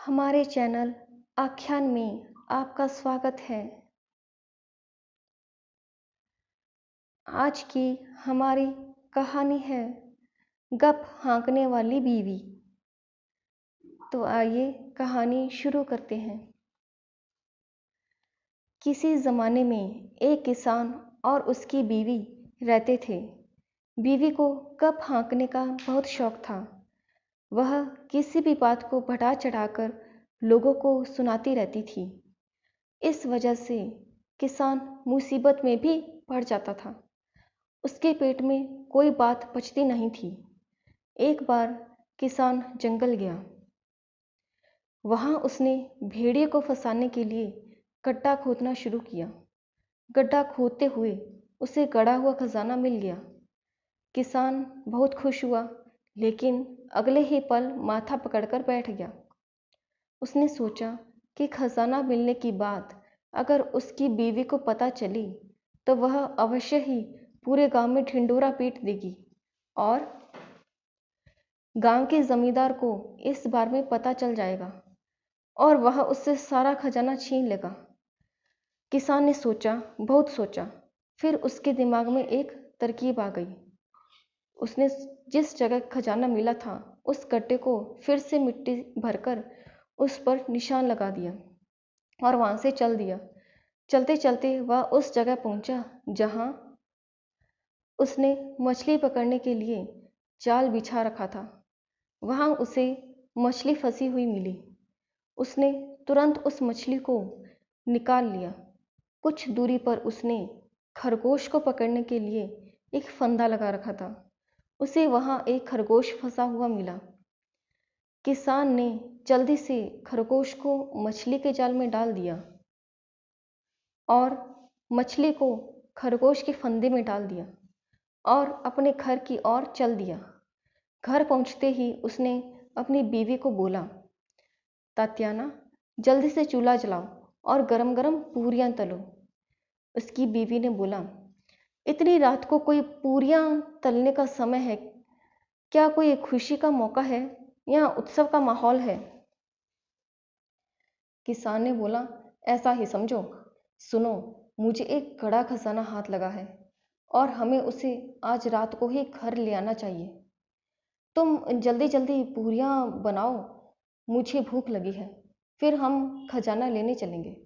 हमारे चैनल आख्यान में आपका स्वागत है। आज की हमारी कहानी है गप हाँकने वाली बीवी। तो आइए कहानी शुरू करते हैं। किसी ज़माने में एक किसान और उसकी बीवी रहते थे। बीवी को गप हाँकने का बहुत शौक था। वह किसी भी बात को बढ़ा चढ़ाकर लोगों को सुनाती रहती थी। इस वजह से किसान मुसीबत में भी पड़ जाता था। उसके पेट में कोई बात पचती नहीं थी। एक बार किसान जंगल गया। वहाँ उसने भेड़िए को फंसाने के लिए गड्ढा खोदना शुरू किया। गड्ढा खोदते हुए उसे गड़ा हुआ खजाना मिल गया। किसान बहुत खुश हुआ, लेकिन अगले ही पल माथा पकड़कर बैठ गया। उसने सोचा कि खजाना मिलने की बात अगर उसकी बीवी को पता चली तो वह अवश्य ही पूरे गांव में ढिंढोरा पीट देगी और गांव के जमींदार को इस बारे में पता चल जाएगा और वह उससे सारा खजाना छीन लेगा। किसान ने सोचा, बहुत सोचा। फिर उसके दिमाग में एक तरकीब आ गई। उसने जिस जगह खजाना मिला था उस गड्ढे को फिर से मिट्टी भरकर उस पर निशान लगा दिया और वहां से चल दिया। चलते चलते वह उस जगह पहुंचा जहां उसने मछली पकड़ने के लिए जाल बिछा रखा था। वहां उसे मछली फंसी हुई मिली। उसने तुरंत उस मछली को निकाल लिया। कुछ दूरी पर उसने खरगोश को पकड़ने के लिए एक फंदा लगा रखा था। उसे वहां एक खरगोश फंसा हुआ मिला। किसान ने जल्दी से खरगोश को मछली के जाल में डाल दिया और मछली को खरगोश के फंदे में डाल दिया और अपने घर की ओर चल दिया। घर पहुंचते ही उसने अपनी बीवी को बोला, तात्याना, जल्दी से चूल्हा जलाओ और गरम गरम पूरियां तलो। उसकी बीवी ने बोला, इतनी रात को कोई पूरियां तलने का समय है क्या? कोई खुशी का मौका है या उत्सव का माहौल है? किसान ने बोला, ऐसा ही समझो। सुनो, मुझे एक बड़ा खजाना हाथ लगा है और हमें उसे आज रात को ही घर ले आना चाहिए। तुम जल्दी जल्दी पूरियां बनाओ, मुझे भूख लगी है, फिर हम खजाना लेने चलेंगे।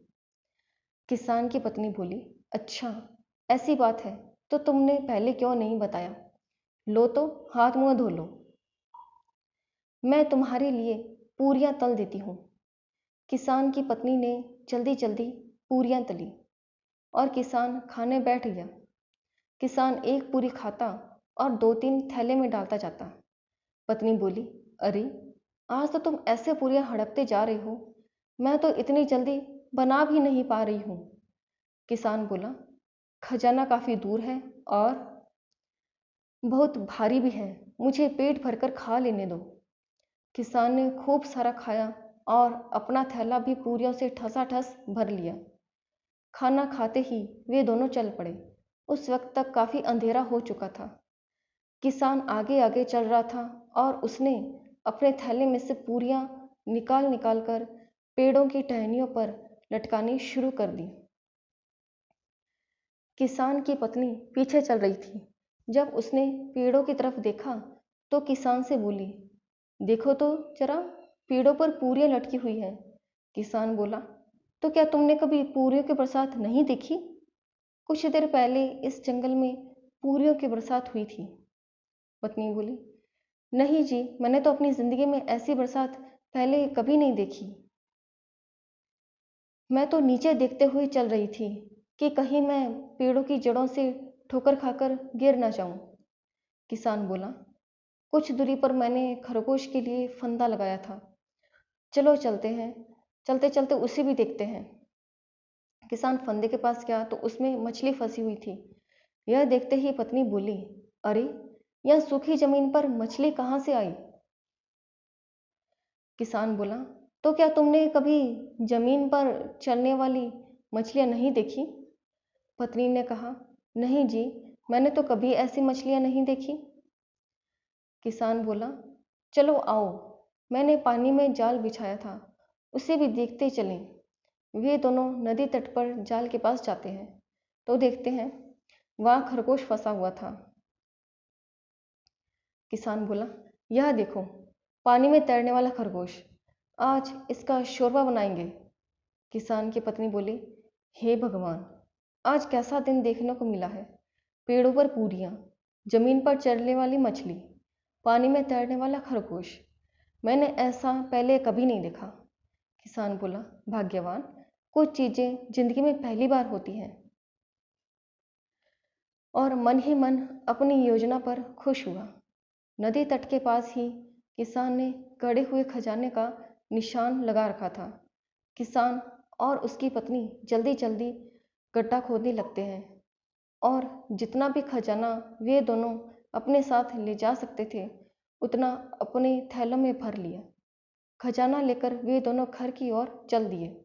किसान की पत्नी बोली, अच्छा ऐसी बात है तो तुमने पहले क्यों नहीं बताया? लो तो हाथ मुंह धो लो, मैं तुम्हारे लिए पूरियां तल देती हूँ। किसान की पत्नी ने जल्दी जल्दी पूरियां तली और किसान खाने बैठ गया। किसान एक पूरी खाता और दो तीन थैले में डालता जाता। पत्नी बोली, अरे आज तो तुम ऐसे पूरियां हड़पते जा रहे हो, मैं तो इतनी जल्दी बना भी नहीं पा रही हूँ। किसान बोला, खजाना काफी दूर है और बहुत भारी भी है, मुझे पेट भरकर खा लेने दो। किसान ने खूब सारा खाया और अपना थैला भी पूरियों से ठसाठस भर लिया। खाना खाते ही वे दोनों चल पड़े। उस वक्त तक काफी अंधेरा हो चुका था। किसान आगे आगे चल रहा था और उसने अपने थैले में से पूरियां निकाल निकाल कर पेड़ों की टहनियों पर लटकानी शुरू कर दी। किसान की पत्नी पीछे चल रही थी। जब उसने पेड़ों की तरफ देखा तो किसान से बोली, देखो तो जरा, पेड़ों पर पूरियां लटकी हुई है। किसान बोला, तो क्या तुमने कभी पूरियों की बरसात नहीं देखी? कुछ देर पहले इस जंगल में पूरियों की बरसात हुई थी। पत्नी बोली, नहीं जी, मैंने तो अपनी जिंदगी में ऐसी बरसात पहले कभी नहीं देखी। मैं तो नीचे देखते हुए चल रही थी कि कहीं मैं पेड़ों की जड़ों से ठोकर खाकर गिर ना जाऊं। किसान बोला, कुछ दूरी पर मैंने खरगोश के लिए फंदा लगाया था, चलो चलते हैं, चलते चलते उसे भी देखते हैं। किसान फंदे के पास गया तो उसमें मछली फंसी हुई थी। यह देखते ही पत्नी बोली, अरे यह सूखी जमीन पर मछली कहाँ से आई? किसान बोला, तो क्या तुमने कभी जमीन पर चलने वाली मछलियां नहीं देखी? पत्नी ने कहा, नहीं जी, मैंने तो कभी ऐसी मछलियां नहीं देखी। किसान बोला, चलो आओ, मैंने पानी में जाल बिछाया था उसे भी देखते चलें। वे दोनों नदी तट पर जाल के पास जाते हैं तो देखते हैं वहाँ खरगोश फंसा हुआ था। किसान बोला, यह देखो, पानी में तैरने वाला खरगोश, आज इसका शोरबा बनाएंगे। किसान की पत्नी बोली, हे भगवान, आज कैसा दिन देखने को मिला है। पेड़ों पर पूरियां, जमीन पर चलने वाली मछली, पानी में तैरने वाला खरगोश, मैंने ऐसा पहले कभी नहीं देखा। किसान बोला, भाग्यवान, कुछ चीजें जिंदगी में पहली बार होती हैं। और मन ही मन अपनी योजना पर खुश हुआ। नदी तट के पास ही किसान ने गड़े हुए खजाने का निशान लगा रखा था। किसान और उसकी पत्नी जल्दी जल्दी गड्ढा खोदने लगते हैं और जितना भी खजाना वे दोनों अपने साथ ले जा सकते थे उतना अपने थैलों में भर लिया। खजाना लेकर वे दोनों घर की ओर चल दिए।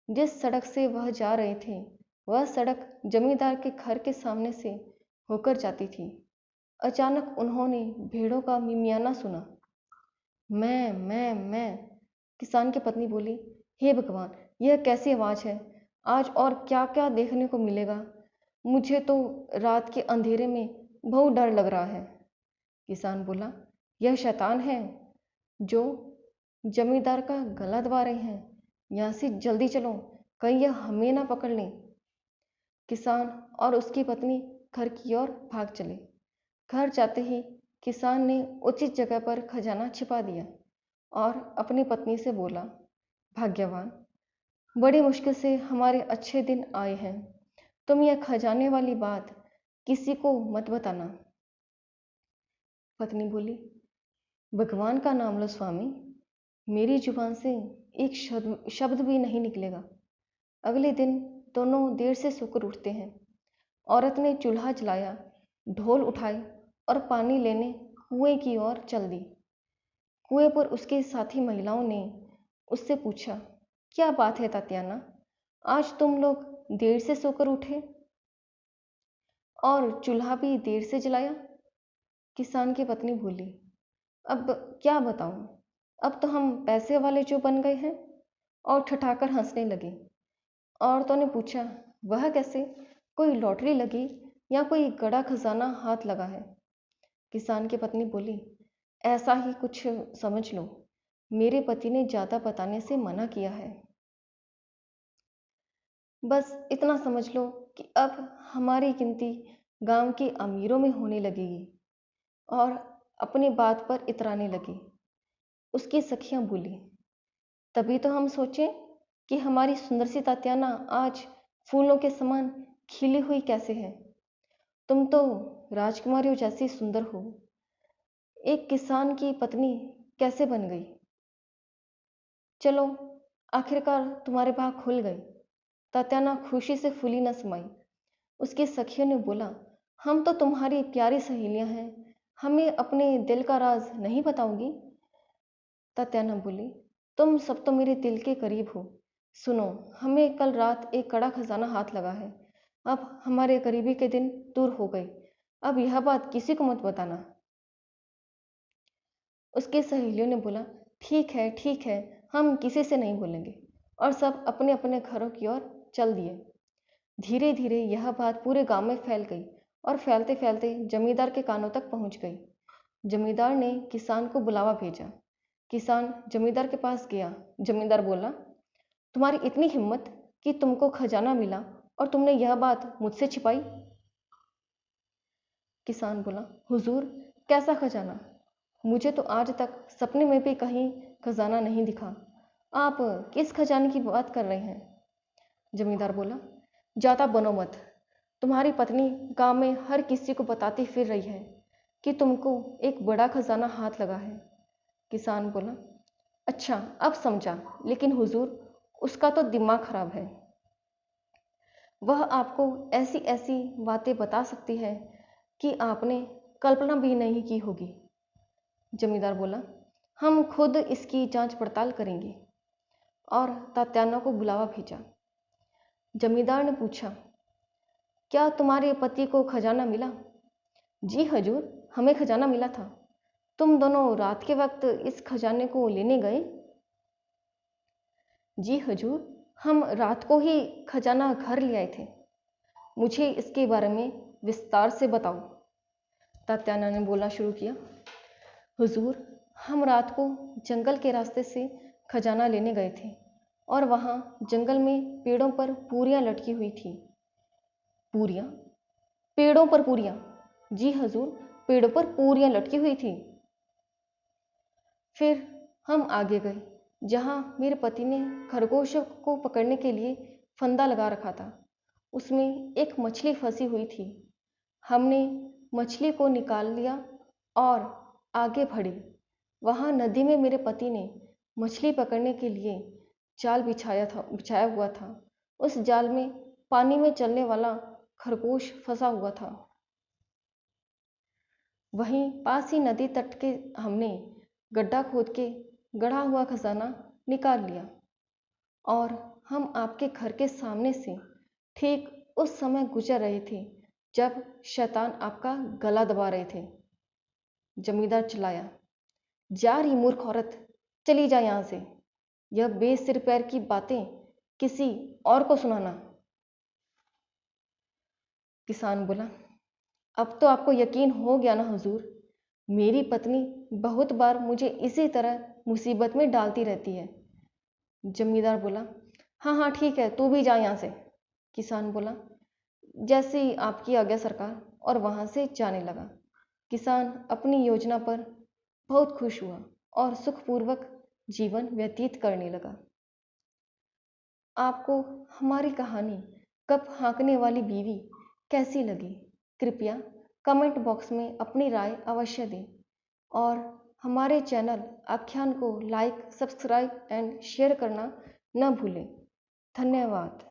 जिस सड़क से वह जा रहे थे वह सड़क जमींदार के घर के सामने से होकर जाती थी। अचानक उन्होंने भेड़ों का मिमियाना सुना। मैं किसान की पत्नी बोली, हे भगवान, यह कैसी आवाज़ है। आज और क्या क्या देखने को मिलेगा। मुझे तो रात के अंधेरे में बहुत डर लग रहा है। किसान बोला, यह शैतान है जो जमींदार का गला दबा रहे हैं। यहाँ से जल्दी चलो, कहीं यह हमें ना पकड़ लें। किसान और उसकी पत्नी घर की ओर भाग चले। घर जाते ही किसान ने उचित जगह पर खजाना छिपा दिया और अपनी पत्नी से बोला, भाग्यवान, बड़ी मुश्किल से हमारे अच्छे दिन आए हैं। तुम यह खजाने वाली बात किसी को मत बताना। पत्नी बोली, भगवान का नाम लो स्वामी, मेरी जुबान से एक शब्द भी नहीं निकलेगा। अगले दिन दोनों देर से सोकर उठते हैं। औरत ने चूल्हा जलाया, ढोल उठाए और पानी लेने कुएं की ओर चल दी। कुएं पर उसके साथी महिलाओं ने उससे पूछा, क्या बात है तात्याना, आज तुम लोग देर से सोकर उठे और चूल्हा भी देर से जलाया। किसान की पत्नी बोली, अब क्या बताऊं, अब तो हम पैसे वाले जो बन गए हैं। और ठठाकर हंसने लगी। औरतों ने पूछा, वह कैसे, कोई लॉटरी लगी या कोई गड़ा खजाना हाथ लगा है। किसान की पत्नी बोली, ऐसा ही कुछ समझ लो, मेरे पति ने ज़्यादा बताने से मना किया है। बस इतना समझ लो कि अब हमारी गिनती गांव के अमीरों में होने लगेगी। और अपनी बात पर इतराने लगी। उसकी सखियां बोली, तभी तो हम सोचें कि हमारी सुंदर सी तात्याना आज फूलों के समान खिली हुई कैसे है। तुम तो राजकुमारियों जैसी सुंदर हो। एक किसान की पत्नी कैसे बन गई। चलो, आखिरकार तुम्हारे भाग खुल गए। तात्याना खुशी से फूली न समाई। उसकी सखियों ने बोला, हम तो तुम्हारी प्यारी सहेलियां हैं, हमें अपने दिल का राज नहीं बताओगी। तात्याना बोली, तुम सब तो मेरे दिल के करीब हो। सुनो, हमें कल रात एक कड़ा खजाना हाथ लगा है। अब हमारे करीबी के दिन दूर हो गए। अब यह बात किसी को मत बताना। उसकी सहेलियों ने बोला, ठीक है, हम किसी से नहीं बोलेंगे। और सब अपने अपने घरों की ओर चल दिए। धीरे धीरे यह बात पूरे गांव में फैल गई और फैलते फैलते जमींदार के कानों तक पहुंच गई। जमींदार ने किसान को बुलावा भेजा। किसान जमींदार के पास गया। जमींदार बोला, तुम्हारी इतनी हिम्मत कि तुमको खजाना मिला और तुमने यह बात मुझसे छिपाई। किसान बोला, हुजूर, कैसा खजाना, मुझे तो आज तक सपने में भी कहीं खजाना नहीं दिखा। आप किस खजाने की बात कर रहे हैं। जमींदार बोला, ज़्यादा बनो मत। तुम्हारी पत्नी गांव में हर किसी को बताती फिर रही है कि तुमको एक बड़ा खजाना हाथ लगा है। किसान बोला, अच्छा, अब समझा, लेकिन हुजूर, उसका तो दिमाग खराब है। वह आपको ऐसी ऐसी बातें बता सकती है कि आपने कल्पना भी नहीं की होगी। जमींदार बोला, हम खुद इसकी जांच पड़ताल करेंगे। और तात्याना को बुलावा भेजा। जमींदार ने पूछा, क्या तुम्हारे पति को खजाना मिला। जी हजूर, हमें खजाना मिला था। तुम दोनों रात के वक्त इस खजाने को लेने गए। जी हजूर, हम रात को ही खजाना घर ले आए थे। मुझे इसके बारे में विस्तार से बताओ। तात्याना ने बोलना शुरू किया। हुजूर, हम रात को जंगल के रास्ते से खजाना लेने गए थे और वहाँ जंगल में पेड़ों पर पूरियाँ लटकी हुई थी। पूरियाँ? पेड़ों पर पूरियाँ? जी हजूर, पेड़ों पर पूरियाँ लटकी हुई थी। फिर हम आगे गए जहाँ मेरे पति ने खरगोशों को पकड़ने के लिए फंदा लगा रखा था। उसमें एक मछली फंसी हुई थी। हमने मछली को निकाल लिया और आगे बढ़े। वहाँ नदी में मेरे पति ने मछली पकड़ने के लिए जाल बिछाया हुआ था। उस जाल में पानी में चलने वाला खरगोश फंसा हुआ था। वहीं पास ही नदी तट के हमने गड्ढा खोद के गढ़ा हुआ खजाना निकाल लिया और हम आपके घर के सामने से ठीक उस समय गुजर रहे थे जब शैतान आपका गला दबा रहे थे। जमींदार चिल्लाया, जा रही मूर्ख औरत, चली जा यहाँ से। यह बेसिर पैर की बातें किसी और को सुनाना। किसान बोला, अब तो आपको यकीन हो गया ना हुजूर, मेरी पत्नी बहुत बार मुझे इसी तरह मुसीबत में डालती रहती है। जमींदार बोला, हाँ हाँ ठीक है, तू भी जा यहाँ से। किसान बोला, जैसे ही आपकी आज्ञा सरकार, और वहाँ से जाने लगा। किसान अपनी योजना पर बहुत खुश हुआ और सुखपूर्वक जीवन व्यतीत करने लगा। आपको हमारी कहानी कप हाँकने वाली बीवी कैसी लगी? कृपया कमेंट बॉक्स में अपनी राय अवश्य दें और हमारे चैनल आख्यान को लाइक, सब्सक्राइब एंड शेयर करना न भूलें। धन्यवाद।